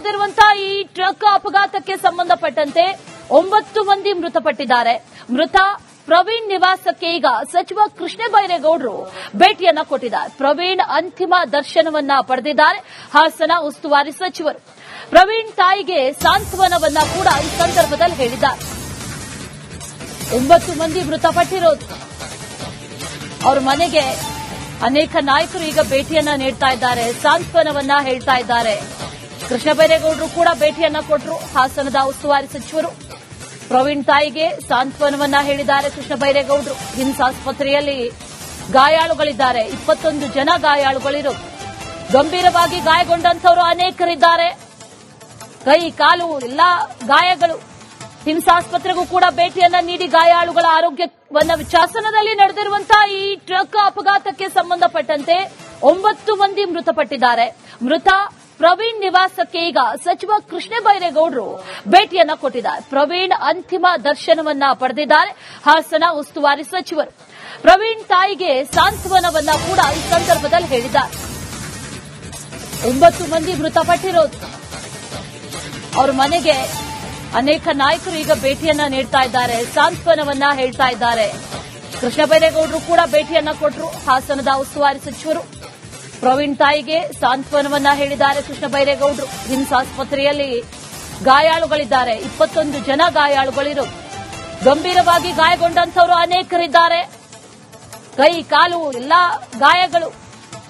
ನಡೆದಿರುವಂತಹ ಈ ಟ್ರಕ್ ಅಪಘಾತಕ್ಕೆ ಸಂಬಂಧಪಟ್ಟಂತೆ 9 ಮಂದಿ ಮೃತಪಟ್ಟಿದ್ದಾರೆ. ಮೃತ ಪ್ರವೀಣ್ ನಿವಾಸಕ್ಕೆ ಈಗ ಸಚಿವ ಕೃಷ್ಣ ಬೈರೇಗೌಡರು ಭೇಟಿಯನ್ನ ಕೊಟ್ಟಿದ್ದಾರೆ. ಪ್ರವೀಣ್ ಅಂತಿಮ ದರ್ಶನವನ್ನ ಪಡೆದಿದ್ದಾರೆ. ಹಾಸನ ಉಸ್ತುವಾರಿ ಸಚಿವರು ಪ್ರವೀಣ್ ತಾಯಿಗೆ ಸಾಂತ್ವನವನ್ನ ಕೂಡ ಈ ಸಂದರ್ಭದಲ್ಲಿ ಹೇಳಿದ್ದಾರೆ. 9 ಮಂದಿ ಮೃತಪಟ್ಟಿರೋದು, ಅವರ ಮನೆಗೆ ಅನೇಕ ನಾಯಕರು ಈಗ ಭೇಟಿಯನ್ನ ನೀಡ್ತಾ ಇದ್ದಾರೆ, ಸಾಂತ್ವನವನ್ನ ಹೇಳ್ತಾ ಇದ್ದಾರೆ. ಕೃಷ್ಣ ಬೈರೇಗೌಡರು ಕೂಡ ಭೇಟಿಯನ್ನ ಕೊಟ್ಟರು. ಹಾಸನದ ಉಸ್ತುವಾರಿ ಸಚಿವರು ಪ್ರವೀಣ್ ತಾಯಿಗೆ ಸಾಂತ್ವನವನ್ನ ಹೇಳಿದ್ದಾರೆ. ಕೃಷ್ಣ ಬೈರೇಗೌಡರು ಹಿಮ್ಸ್ ಆಸ್ಪತ್ರೆಯಲ್ಲಿ ಗಾಯಾಳುಗಳಿದ್ದಾರೆ, 21 ಜನ ಗಾಯಾಳುಗಳಿರು. ಗಂಭೀರವಾಗಿ ಗಾಯಗೊಂಡಂತವರು ಅನೇಕರಿದ್ದಾರೆ, ಕೈ ಕಾಲು ಎಲ್ಲ ಗಾಯಗಳು. ಹಿಮ್ಸ್ ಆಸ್ಪತ್ರೆಗೂ ಕೂಡ ಭೇಟಿಯನ್ನ ನೀಡಿ ಗಾಯಾಳುಗಳ ಆರೋಗ್ಯವನ್ನ ವಿಚಾರಣೆಯಲ್ಲಿ ನಡೆದಿರುವಂತಹ ಈ ಟ್ರಕ್ ಅಪಘಾತಕ್ಕೆ ಸಂಬಂಧಪಟ್ಟಂತೆ 9 ಮಂದಿ ಮೃತಪಟ್ಟಿದ್ದಾರೆ. ಮೃತ ಪ್ರವೀಣ್ ನಿವಾಸಕ್ಕೆ ಈಗ ಸಚಿವ ಕೃಷ್ಣ ಬೈರೇಗೌಡರು ಭೇಟಿಯನ್ನ ಕೊಟ್ಟಿದ್ದಾರೆ. ಪ್ರವೀಣ್ ಅಂತಿಮ ದರ್ಶನವನ್ನ ಪಡೆದಿದ್ದಾರೆ. ಹಾಸನ ಉಸ್ತುವಾರಿ ಸಚಿವರು ಪ್ರವೀಣ್ ತಾಯಿಗೆ ಸಾಂತ್ವನವನ್ನ ಕೂಡ ಈ ಸಂದರ್ಭದಲ್ಲಿ ಹೇಳಿದ್ದಾರೆ. 9 ಮಂದಿ ಮೃತಪಟ್ಟಿರೋದು, ಅವರ ಮನೆಗೆ ಅನೇಕ ನಾಯಕರು ಈಗ ಭೇಟಿಯನ್ನ ನೀಡ್ತಾ ಇದ್ದಾರೆ, ಸಾಂತ್ವನವನ್ನ ಹೇಳ್ತಾ ಇದ್ದಾರೆ. ಕೃಷ್ಣ ಬೈರೇಗೌಡರು ಕೂಡ ಭೇಟಿಯನ್ನ ಕೊಟ್ಟರು. ಹಾಸನದ ಉಸ್ತುವಾರಿ ಸಚಿವರು ಪ್ರವೀಣ್ ತಾಯಿಗೆ ಸಾಂತ್ವನವನ್ನ ಹೇಳಿದ್ದಾರೆ. ಕೃಷ್ಣ ಬೈರೇಗೌಡರು ಹಿಮ್ಸ್ ಆಸ್ಪತ್ರೆಯಲ್ಲಿ ಗಾಯಾಳುಗಳಿದ್ದಾರೆ, 21 ಜನ ಗಾಯಾಳುಗಳಿರು. ಗಂಭೀರವಾಗಿ ಗಾಯಗೊಂಡಂತವರು ಅನೇಕರಿದ್ದಾರೆ, ಕೈ ಕಾಲು ಎಲ್ಲ ಗಾಯಗಳು.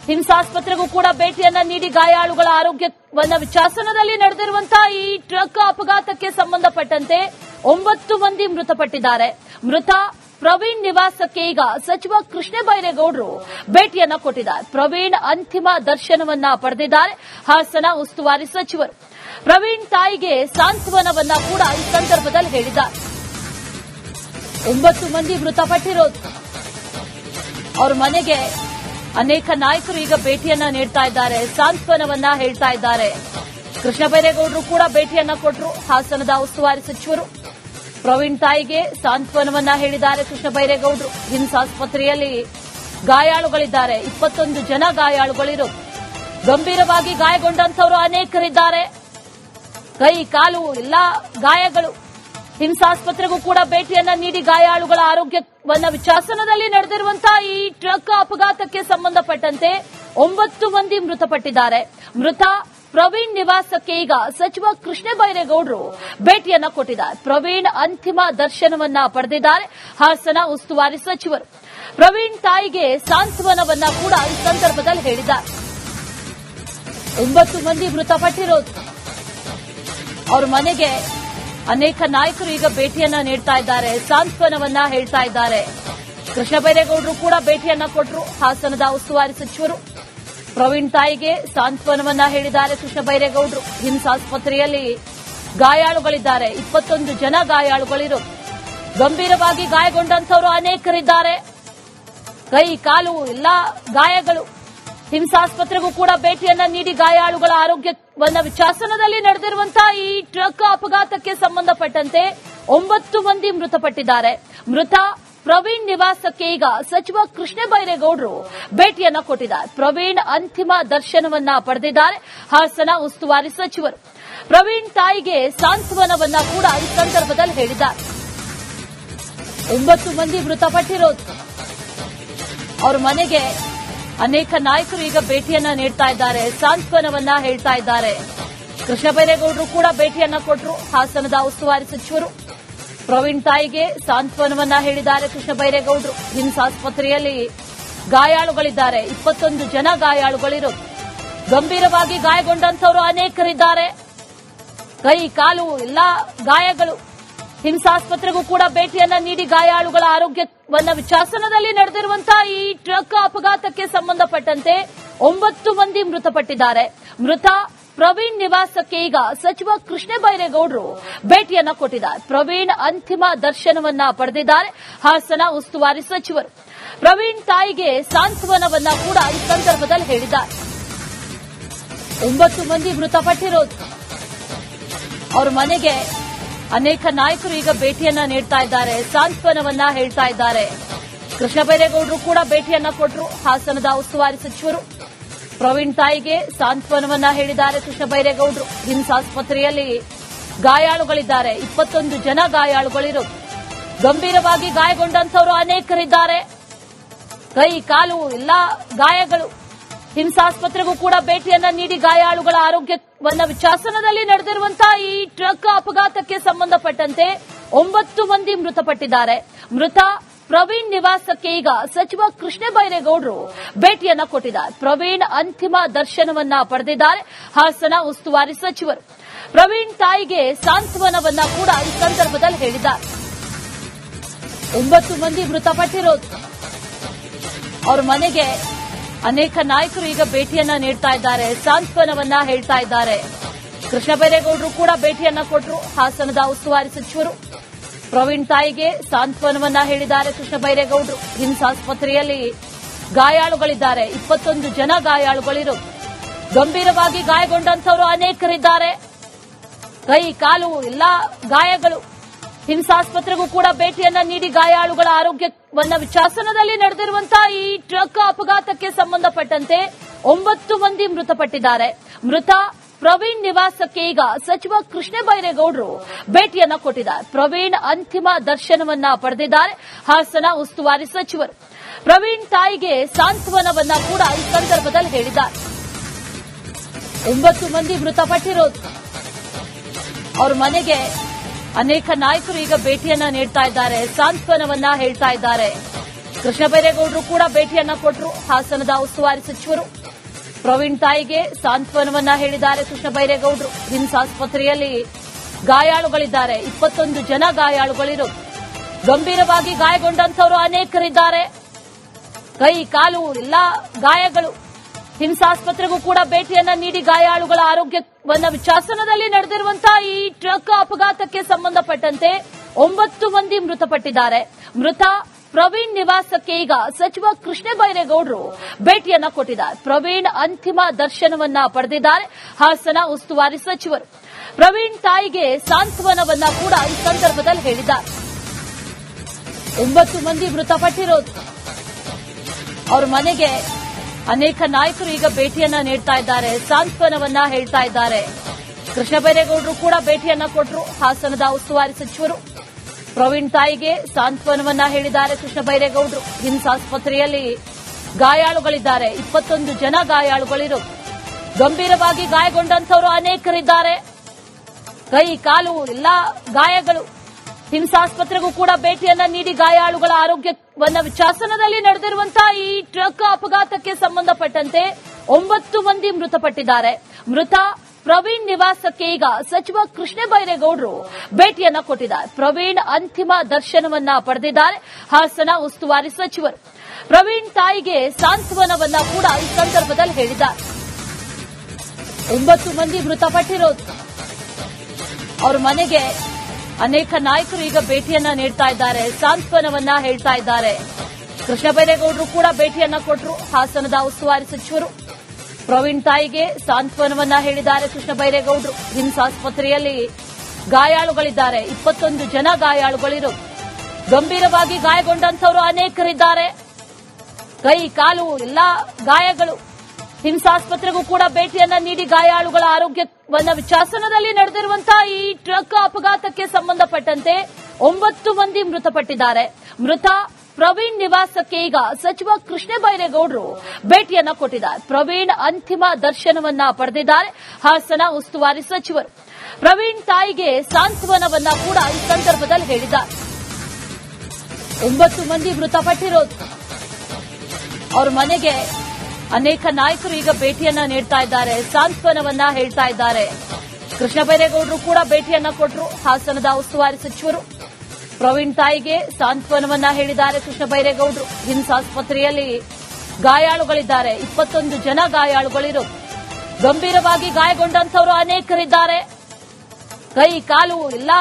ಹಿಮ್ಸ್ ಆಸ್ಪತ್ರೆಗೂ ಕೂಡ ಭೇಟಿಯನ್ನ ನೀಡಿ ಗಾಯಾಳುಗಳ ಆರೋಗ್ಯವನ್ನ ವಿಚಾರಣೆಯಲ್ಲಿ ನಡೆದಿರುವಂತಹ ಈ ಟ್ರಕ್ ಅಪಘಾತಕ್ಕೆ ಸಂಬಂಧಪಟ್ಟಂತೆ 9 ಮಂದಿ ಮೃತಪಟ್ಟಿದ್ದಾರೆ. ಮೃತ ಪ್ರವೀಣ್ ನಿವಾಸಕ್ಕೆ ಈಗ ಸಚಿವ ಕೃಷ್ಣ ಬೈರೇಗೌಡರು ಭೇಟಿಯನ್ನ ಕೊಟ್ಟಿದ್ದಾರೆ. ಪ್ರವೀಣ್ ಅಂತಿಮ ದರ್ಶನವನ್ನ ಪಡೆದಿದ್ದಾರೆ. ಹಾಸನ ಉಸ್ತುವಾರಿ ಸಚಿವರು ಪ್ರವೀಣ್ ತಾಯಿಗೆ ಸಾಂತ್ವನವನ್ನ ಕೂಡ ಈ ಸಂದರ್ಭದಲ್ಲಿ ಹೇಳಿದ್ದಾರೆ. 9 ಮಂದಿ ಮೃತಪಟ್ಟಿರೋದು, ಅವರ ಮನೆಗೆ ಅನೇಕ ನಾಯಕರು ಈಗ ಭೇಟಿಯನ್ನ ನೀಡ್ತಾ ಇದ್ದಾರೆ, ಸಾಂತ್ವನವನ್ನ ಹೇಳ್ತಾ ಇದ್ದಾರೆ. ಕೃಷ್ಣ ಬೈರೇಗೌಡರು ಕೂಡ ಭೇಟಿಯನ್ನ ಕೊಟ್ಟರು. ಹಾಸನದ ಉಸ್ತುವಾರಿ ಸಚಿವರು ಪ್ರವೀಣ್ ತಾಯಿಗೆ ಸಾಂತ್ವನವನ್ನ ಹೇಳಿದ್ದಾರೆ. ಕೃಷ್ಣ ಬೈರೇಗೌಡರು ಹಿಮ್ಸ್ ಆಸ್ಪತ್ರೆಯಲ್ಲಿ ಗಾಯಾಳುಗಳಿದ್ದಾರೆ, 21 ಜನ ಗಾಯಾಳುಗಳಿರು. ಗಂಭೀರವಾಗಿ ಗಾಯಗೊಂಡಂತವರು ಅನೇಕರಿದ್ದಾರೆ, ಕೈ ಕಾಲು ಎಲ್ಲ ಗಾಯಗಳು. ಹಿಮ್ಸ್ ಆಸ್ಪತ್ರೆಗೂ ಕೂಡ ಭೇಟಿಯನ್ನ ನೀಡಿ ಗಾಯಾಳುಗಳ ಆರೋಗ್ಯವನ್ನ ವಿಚಾರಣೆಯಲ್ಲಿ ನಡೆದಿರುವಂತಹ ಈ ಟ್ರಕ್ ಅಪಘಾತಕ್ಕೆ ಸಂಬಂಧಪಟ್ಟಂತೆ 9 ಮಂದಿ ಮೃತಪಟ್ಟಿದ್ದಾರೆ. ಮೃತ ಪ್ರವೀಣ್ ನಿವಾಸಕ್ಕೆ ಈಗ ಸಚಿವ ಕೃಷ್ಣ ಬೈರೇಗೌಡರು ಭೇಟಿಯನ್ನ ಕೊಟ್ಟಿದ್ದಾರೆ. ಪ್ರವೀಣ್ ಅಂತಿಮ ದರ್ಶನವನ್ನ ಪಡೆದಿದ್ದಾರೆ. ಹಾಸನ ಉಸ್ತುವಾರಿ ಸಚಿವರು ಪ್ರವೀಣ್ ತಾಯಿಗೆ ಸಾಂತ್ವನವನ್ನ ಕೂಡ ಈ ಸಂದರ್ಭದಲ್ಲಿ ಹೇಳಿದ್ದಾರೆ. 9 ಮಂದಿ ಮೃತಪಟ್ಟಿರೋದು, ಅವರ ಮನೆಗೆ ಅನೇಕ ನಾಯಕರು ಈಗ ಭೇಟಿಯನ್ನ ನೀಡ್ತಾ ಇದ್ದಾರೆ, ಸಾಂತ್ವನವನ್ನ ಹೇಳ್ತಾ ಇದ್ದಾರೆ. ಕೃಷ್ಣ ಬೈರೇಗೌಡರು ಕೂಡ ಭೇಟಿಯನ್ನ ಕೊಟ್ಟರು. ಹಾಸನದ ಉಸ್ತುವಾರಿ ಸಚಿವರು ಪ್ರವೀಣ್ ತಾಯಿಗೆ ಸಾಂತ್ವನವನ್ನ ಹೇಳಿದ್ದಾರೆ. ಕೃಷ್ಣ ಬೈರೇಗೌಡರು ಹಿಮ್ಸ್ ಆಸ್ಪತ್ರೆಯಲ್ಲಿ ಗಾಯಾಳುಗಳಿದ್ದಾರೆ, 21 ಜನ ಗಾಯಾಳುಗಳಿರು. ಗಂಭೀರವಾಗಿ ಗಾಯಗೊಂಡಂತವರು ಅನೇಕರಿದ್ದಾರೆ, ಕೈ ಕಾಲು ಎಲ್ಲ ಗಾಯಗಳು. ಹಿಮ್ಸ್ ಆಸ್ಪತ್ರೆಗೂ ಕೂಡ ಭೇಟಿಯನ್ನ ನೀಡಿ ಗಾಯಾಳುಗಳ ಆರೋಗ್ಯವನ್ನ ವಿಚಾರಣೆಯಲ್ಲಿ ನಡೆದಿರುವಂತಹ ಈ ಟ್ರಕ್ ಅಪಘಾತಕ್ಕೆ ಸಂಬಂಧಪಟ್ಟಂತೆ 9 ಮಂದಿ ಮೃತಪಟ್ಟಿದ್ದಾರೆ. ಮೃತ ಪ್ರವೀಣ್ ನಿವಾಸಕ್ಕೆ ಈಗ ಸಚಿವ ಕೃಷ್ಣ ಬೈರೇಗೌಡರು ಭೇಟಿಯನ್ನ ಕೊಟ್ಟಿದ್ದಾರೆ. ಪ್ರವೀಣ್ ಅಂತಿಮ ದರ್ಶನವನ್ನ ಪಡೆದಿದ್ದಾರೆ. ಹಾಸನ ಉಸ್ತುವಾರಿ ಸಚಿವರು ಪ್ರವೀಣ್ ತಾಯಿಗೆ ಸಾಂತ್ವನವನ್ನ ಕೂಡ ಈ ಸಂದರ್ಭದಲ್ಲಿ ಹೇಳಿದ್ದಾರೆ. 9 ಮಂದಿ ಮೃತಪಟ್ಟಿರೋದು, ಅವರ ಮನೆಗೆ ಅನೇಕ ನಾಯಕರು ಈಗ ಭೇಟಿಯನ್ನ ನೀಡ್ತಾ ಇದ್ದಾರೆ, ಸಾಂತ್ವನವನ್ನ ಹೇಳ್ತಾ ಇದ್ದಾರೆ. ಕೃಷ್ಣ ಬೈರೇಗೌಡರು ಕೂಡ ಭೇಟಿಯನ್ನ ಕೊಟ್ಟರು. ಹಾಸನದ ಉಸ್ತುವಾರಿ ಸಚಿವರು ಪ್ರವೀಣ್ ತಾಯಿಗೆ ಸಾಂತ್ವನವನ್ನ ಹೇಳಿದ್ದಾರೆ. ಕೃಷ್ಣ ಬೈರೇಗೌಡರು ಹಿಮ್ಸ್ ಆಸ್ಪತ್ರೆಯಲ್ಲಿ ಗಾಯಾಳುಗಳಿದ್ದಾರೆ, 21 ಜನ ಗಾಯಾಳುಗಳಿರು. ಗಂಭೀರವಾಗಿ ಗಾಯಗೊಂಡಂತವರು ಅನೇಕರಿದ್ದಾರೆ, ಕೈ ಕಾಲು ಎಲ್ಲ ಗಾಯಗಳು. ಹಿಮ್ಸ್ ಆಸ್ಪತ್ರೆಗೂ ಕೂಡ ಭೇಟಿಯನ್ನ ನೀಡಿ ಗಾಯಾಳುಗಳ ಆರೋಗ್ಯವನ್ನ ವಿಚಾರಣೆಯಲ್ಲಿ ನಡೆದಿರುವಂತಹ ಈ ಟ್ರಕ್ ಅಪಘಾತಕ್ಕೆ ಸಂಬಂಧಪಟ್ಟಂತೆ 9 ಮಂದಿ ಮೃತಪಟ್ಟಿದ್ದಾರೆ. ಮೃತ ಪ್ರವೀಣ್ ನಿವಾಸಕ್ಕೆ ಈಗ ಸಚಿವ ಕೃಷ್ಣ ಬೈರೇಗೌಡರು ಭೇಟಿಯನ್ನ ಕೊಟ್ಟಿದ್ದಾರೆ. ಪ್ರವೀಣ್ ಅಂತಿಮ ದರ್ಶನವನ್ನ ಪಡೆದಿದ್ದಾರೆ. ಹಾಸನ ಉಸ್ತುವಾರಿ ಸಚಿವರು ಪ್ರವೀಣ್ ತಾಯಿಗೆ ಸಾಂತ್ವನವನ್ನ ಕೂಡ ಈ ಸಂದರ್ಭದಲ್ಲಿ ಹೇಳಿದ್ದಾರೆ. 9 ಮಂದಿ ಮೃತಪಟ್ಟಿರೋದು, ಅವರ ಮನೆಗೆ ಅನೇಕ ನಾಯಕರು ಈಗ ಭೇಟಿಯನ್ನ ನೀಡ್ತಾ ಇದ್ದಾರೆ, ಸಾಂತ್ವನವನ್ನ ಹೇಳ್ತಾ ಇದ್ದಾರೆ. ಕೃಷ್ಣ ಬೈರೇಗೌಡರು ಕೂಡ ಭೇಟಿಯನ್ನ ಕೊಟ್ಟರು. ಹಾಸನದ ಉಸ್ತುವಾರಿ ಸಚಿವರು ಪ್ರವೀಣ್ ತಾಯಿಗೆ ಸಾಂತ್ವನವನ್ನ ಹೇಳಿದ್ದಾರೆ ಕೃಷ್ಣ ಬೈರೇಗೌಡರು. ರಿಮ್ಸ್ ಆಸ್ಪತ್ರೆಯಲ್ಲಿ ಗಾಯಾಳುಗಳಿದ್ದಾರೆ, 21 ಜನ ಗಾಯಾಳುಗಳಿರೋದು. ಗಂಭೀರವಾಗಿ ಗಾಯಗೊಂಡಂತವರು ಅನೇಕರಿದ್ದಾರೆ. ಕೈ ಕಾಲು ಎಲ್ಲ ಗಾಯಗಳು. ಹಿಂಸಾಸ್ಪತ್ರೆಗೂ ಕೂಡ ಭೇಟಿಯನ್ನ ನೀಡಿ ಗಾಯಾಳುಗಳ ಆರೋಗ್ಯವನ್ನ ವಿಚಾರಣೆಯಲ್ಲಿ ನಡೆದಿರುವಂತಹ ಈ ಟ್ರಕ್ ಅಪಘಾತಕ್ಕೆ ಸಂಬಂಧಪಟ್ಟಂತೆ 9 ಮಂದಿ ಮೃತಪಟ್ಟಿದ್ದಾರೆ. ಮೃತ ಪ್ರವೀಣ್ ನಿವಾಸಕ್ಕೆ ಈಗ ಸಚಿವ ಕೃಷ್ಣ ಬೈರೇಗೌಡರು ಭೇಟಿಯನ್ನ ಕೊಟ್ಟಿದ್ದಾರೆ. ಪ್ರವೀಣ್ ಅಂತಿಮ ದರ್ಶನವನ್ನ ಪಡೆದಿದ್ದಾರೆ. ಹಾಸನ ಉಸ್ತುವಾರಿ ಸಚಿವರು ಪ್ರವೀಣ್ ತಾಯಿಗೆ ಸಾಂತ್ವನವನ್ನ ಕೂಡ ಈ ಸಂದರ್ಭದಲ್ಲಿ ಹೇಳಿದ್ದಾರೆ. 9 ಮಂದಿ ಮೃತಪಟ್ಟಿರೋದು. ಅವರ ಮನೆಗೆ ಅನೇಕ ನಾಯಕರು ಈಗ ಭೇಟಿಯನ್ನ ನೀಡ್ತಾ ಇದ್ದಾರೆ, ಸಾಂತ್ವನವನ್ನ ಹೇಳ್ತಾ ಇದ್ದಾರೆ. ಕೃಷ್ಣ ಬೈರೇಗೌಡರು ಕೂಡ ಭೇಟಿಯನ್ನ ಕೊಟ್ಟರು. ಹಾಸನದ ಉಸ್ತುವಾರಿ ಸಚಿವರು ಪ್ರವೀಣ್ ತಾಯಿಗೆ ಸಾಂತ್ವನವನ್ನ ಹೇಳಿದ್ದಾರೆ ಕೃಷ್ಣ ಬೈರೇಗೌಡರು. ರಿಮ್ಸ್ ಆಸ್ಪತ್ರೆಯಲ್ಲಿ ಗಾಯಾಳುಗಳಿದ್ದಾರೆ, 21 ಜನ ಗಾಯಾಳುಗಳಿರೋದು. ಗಂಭೀರವಾಗಿ ಗಾಯಗೊಂಡಂತವರು ಅನೇಕರಿದ್ದಾರೆ. ಕೈ ಕಾಲು ಎಲ್ಲ ಗಾಯಗಳು. ಹಿಂಸಾಸ್ಪತ್ರೆಗೂ ಕೂಡ ಭೇಟಿಯನ್ನ ನೀಡಿ ಗಾಯಾಳುಗಳ ಆರೋಗ್ಯವನ್ನ ವಿಚಾರಣೆಯಲ್ಲಿ ನಡೆದಿರುವಂತಹ ಈ ಟ್ರಕ್ ಅಪಘಾತಕ್ಕೆ ಸಂಬಂಧಪಟ್ಟಂತೆ 9 ಮಂದಿ ಮೃತಪಟ್ಟಿದ್ದಾರೆ. ಮೃತ ಪ್ರವೀಣ್ ನಿವಾಸಕ್ಕೆ ಈಗ ಸಚಿವ ಕೃಷ್ಣ ಬೈರೇಗೌಡರು ಭೇಟಿಯನ್ನ ಕೊಟ್ಟಿದ್ದಾರೆ. ಪ್ರವೀಣ್ ಅಂತಿಮ ದರ್ಶನವನ್ನ ಪಡೆದಿದ್ದಾರೆ. ಹಾಸನ ಉಸ್ತುವಾರಿ ಸಚಿವರು ಪ್ರವೀಣ್ ತಾಯಿಗೆ ಸಾಂತ್ವನವನ್ನ ಕೂಡ ಈ ಸಂದರ್ಭದಲ್ಲಿ ಹೇಳಿದ್ದಾರೆ. 9 ಮಂದಿ ಮೃತಪಟ್ಟಿರೋದು. ಅವರ ಮನೆಗೆ ಅನೇಕ ನಾಯಕರು ಈಗ ಭೇಟಿಯನ್ನ ನೀಡ್ತಾ ಇದ್ದಾರೆ, ಸಾಂತ್ವನವನ್ನ ಹೇಳ್ತಾ ಇದ್ದಾರೆ. ಕೃಷ್ಣ ಬೈರೇಗೌಡರು ಕೂಡ ಭೇಟಿಯನ್ನ ಕೊಟ್ಟರು. ಹಾಸನದ ಉಸ್ತುವಾರಿ ಸಚಿವರು ಪ್ರವೀಣ್ ತಾಯಿಗೆ ಸಾಂತ್ವನವನ್ನ ಹೇಳಿದ್ದಾರೆ ಕೃಷ್ಣ ಬೈರೇಗೌಡರು. ರಿಮ್ಸ್ ಆಸ್ಪತ್ರೆಯಲ್ಲಿ ಗಾಯಾಳುಗಳಿದ್ದಾರೆ, 21 ಜನ ಗಾಯಾಳುಗಳಿರೋದು. ಗಂಭೀರವಾಗಿ ಗಾಯಗೊಂಡಂತವರು ಅನೇಕರಿದ್ದಾರೆ. ಕೈ ಕಾಲು ಎಲ್ಲ ಗಾಯಗಳು. ಹಿಂಸಾಸ್ಪತ್ರೆಗೂ ಕೂಡ ಭೇಟಿಯನ್ನ ನೀಡಿ ಗಾಯಾಳುಗಳ ಆರೋಗ್ಯವನ್ನ ವಿಚಾರಣೆಯಲ್ಲಿ ನಡೆದಿರುವಂತಹ ಈ ಟ್ರಕ್ ಅಪಘಾತಕ್ಕೆ ಸಂಬಂಧಪಟ್ಟಂತೆ 9 ಮಂದಿ ಮೃತಪಟ್ಟಿದ್ದಾರೆ. ಮೃತ ಪ್ರವೀಣ್ ನಿವಾಸಕ್ಕೆ ಈಗ ಸಚಿವ ಕೃಷ್ಣ ಬೈರೇಗೌಡರು ಭೇಟಿಯನ್ನ ಕೊಟ್ಟಿದ್ದಾರೆ. ಪ್ರವೀಣ್ ಅಂತಿಮ ದರ್ಶನವನ್ನ ಪಡೆದಿದ್ದಾರೆ. ಹಾಸನ ಉಸ್ತುವಾರಿ ಸಚಿವರು ಪ್ರವೀಣ್ ತಾಯಿಗೆ ಸಾಂತ್ವನವನ್ನ ಕೂಡ ಈ ಸಂದರ್ಭದಲ್ಲಿ ಹೇಳಿದ್ದಾರೆ. 9 ಮಂದಿ ಮೃತಪಟ್ಟಿರೋದು. ಅವರ ಮನೆಗೆ ಅನೇಕ ನಾಯಕರು ಈಗ ಭೇಟಿಯನ್ನ ನೀಡ್ತಾ ಇದ್ದಾರೆ, ಸಾಂತ್ವನವನ್ನ ಹೇಳ್ತಾ ಇದ್ದಾರೆ. ಕೃಷ್ಣ ಬೈರೇಗೌಡರು ಕೂಡ ಭೇಟಿಯನ್ನ ಕೊಟ್ಟರು. ಹಾಸನದ ಉಸ್ತುವಾರಿ ಸಚಿವರು ಪ್ರವೀಣ್ ತಾಯಿಗೆ ಸಾಂತ್ವನವನ್ನ ಹೇಳಿದ್ದಾರೆ ಕೃಷ್ಣ ಬೈರೇಗೌಡರು. ರಿಮ್ಸ್ ಆಸ್ಪತ್ರೆಯಲ್ಲಿ ಗಾಯಾಳುಗಳಿದ್ದಾರೆ, 21 ಜನ ಗಾಯಾಳುಗಳಿರೋದು. ಗಂಭೀರವಾಗಿ ಗಾಯಗೊಂಡಂತವರು ಅನೇಕರಿದ್ದಾರೆ. ಕೈ ಕಾಲು ಎಲ್ಲ ಗಾಯಗಳು. ಹಿಂಸಾಸ್ಪತ್ರೆಗೂ ಕೂಡ ಭೇಟಿಯನ್ನ ನೀಡಿ ಗಾಯಾಳುಗಳ ಆರೋಗ್ಯವನ್ನ ವಿಚಾರಣೆಯಲ್ಲಿ ನಡೆದಿರುವಂತಹ ಈ ಟ್ರಕ್ ಅಪಘಾತಕ್ಕೆ ಸಂಬಂಧಪಟ್ಟಂತೆ 9 ಮಂದಿ ಮೃತಪಟ್ಟಿದ್ದಾರೆ. ಮೃತ ಪ್ರವೀಣ್ ನಿವಾಸಕ್ಕೆ ಈಗ ಸಚಿವ ಕೃಷ್ಣ ಬೈರೇಗೌಡರು ಭೇಟಿಯನ್ನ ಕೊಟ್ಟಿದ್ದಾರೆ. ಪ್ರವೀಣ್ ಅಂತಿಮ ದರ್ಶನವನ್ನ ಪಡೆದಿದ್ದಾರೆ. ಹಾಸನ ಉಸ್ತುವಾರಿ ಸಚಿವರು ಪ್ರವೀಣ್ ತಾಯಿಗೆ ಸಾಂತ್ವನವನ್ನ ಕೂಡ ಈ ಸಂದರ್ಭದಲ್ಲಿ ಹೇಳಿದ್ದಾರೆ. 9 ಮಂದಿ ಮೃತಪಟ್ಟಿರೋದು. ಅವರ ಮನೆಗೆ ಅನೇಕ ನಾಯಕರು ಈಗ ಭೇಟಿಯನ್ನ ನೀಡ್ತಾ ಇದ್ದಾರೆ, ಸಾಂತ್ವನವನ್ನ ಹೇಳ್ತಾ ಇದ್ದಾರೆ. ಕೃಷ್ಣ ಬೈರೇಗೌಡರು ಕೂಡ ಭೇಟಿಯನ್ನ ಕೊಟ್ಟರು. ಹಾಸನದ ಉಸ್ತುವಾರಿ ಸಚಿವರು ಪ್ರವೀಣ್ ತಾಯಿಗೆ ಸಾಂತ್ವನವನ್ನ ಹೇಳಿದ್ದಾರೆ ಕೃಷ್ಣ ಬೈರೇಗೌಡರು. ರಿಮ್ಸ್ ಆಸ್ಪತ್ರೆಯಲ್ಲಿ ಗಾಯಾಳುಗಳಿದ್ದಾರೆ, 21 ಜನ ಗಾಯಾಳುಗಳಿರೋದು. ಗಂಭೀರವಾಗಿ ಗಾಯಗೊಂಡಂತವರು ಅನೇಕರಿದ್ದಾರೆ. ಕೈ ಕಾಲು ಎಲ್ಲ ಗಾಯಗಳು. ಹಿಂಸಾಸ್ಪತ್ರೆಗೂ ಕೂಡ ಭೇಟಿಯನ್ನ ನೀಡಿ ಗಾಯಾಳುಗಳ ಆರೋಗ್ಯವನ್ನ ವಿಚಾರಣೆಯಲ್ಲಿ ನಡೆದಿರುವಂತಹ ಈ ಟ್ರಕ್ ಅಪಘಾತಕ್ಕೆ ಸಂಬಂಧಪಟ್ಟಂತೆ 9 ಮಂದಿ ಮೃತಪಟ್ಟಿದ್ದಾರೆ. ಮೃತ ಪ್ರವೀಣ್ ನಿವಾಸಕ್ಕೆ ಈಗ ಸಚಿವ ಕೃಷ್ಣ ಬೈರೇಗೌಡರು ಭೇಟಿಯನ್ನ ಕೊಟ್ಟಿದ್ದಾರೆ. ಪ್ರವೀಣ್ ಅಂತಿಮ ದರ್ಶನವನ್ನ ಪಡೆದಿದ್ದಾರೆ. ಹಾಸನ ಉಸ್ತುವಾರಿ ಸಚಿವರು ಪ್ರವೀಣ್ ತಾಯಿಗೆ ಸಾಂತ್ವನವನ್ನ ಕೂಡ ಈ ಸಂದರ್ಭದಲ್ಲಿ ಹೇಳಿದ್ದಾರೆ. 9 ಮಂದಿ ಮೃತಪಟ್ಟಿರೋದು. ಅವರ ಮನೆಗೆ ಅನೇಕ ನಾಯಕರು ಈಗ ಭೇಟಿಯನ್ನ ನೀಡ್ತಾ ಇದ್ದಾರೆ, ಸಾಂತ್ವನವನ್ನ ಹೇಳ್ತಾ ಇದ್ದಾರೆ. ಕೃಷ್ಣ ಬೈರೇಗೌಡರು ಕೂಡ ಭೇಟಿಯನ್ನ ಕೊಟ್ಟರು. ಹಾಸನದ ಉಸ್ತುವಾರಿ ಸಚಿವರು ಪ್ರವೀಣ್ ತಾಯಿಗೆ ಸಾಂತ್ವನವನ್ನ ಹೇಳಿದ್ದಾರೆ ಕೃಷ್ಣ ಬೈರೇಗೌಡರು. ರಿಮ್ಸ್ ಆಸ್ಪತ್ರೆಯಲ್ಲಿ ಗಾಯಾಳುಗಳಿದ್ದಾರೆ, 21 ಜನ ಗಾಯಾಳುಗಳಿರೋದು. ಗಂಭೀರವಾಗಿ ಗಾಯಗೊಂಡಂತವರು ಅನೇಕರಿದ್ದಾರೆ. ಕೈ ಕಾಲು ಎಲ್ಲ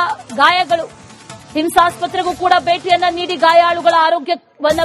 ಗಾಯಗಳು. ಹಿಂಸಾಸ್ಪತ್ರೆಗೂ ಕೂಡ ಭೇಟಿಯನ್ನ ನೀಡಿ ಗಾಯಾಳುಗಳ ಆರೋಗ್ಯವನ್ನ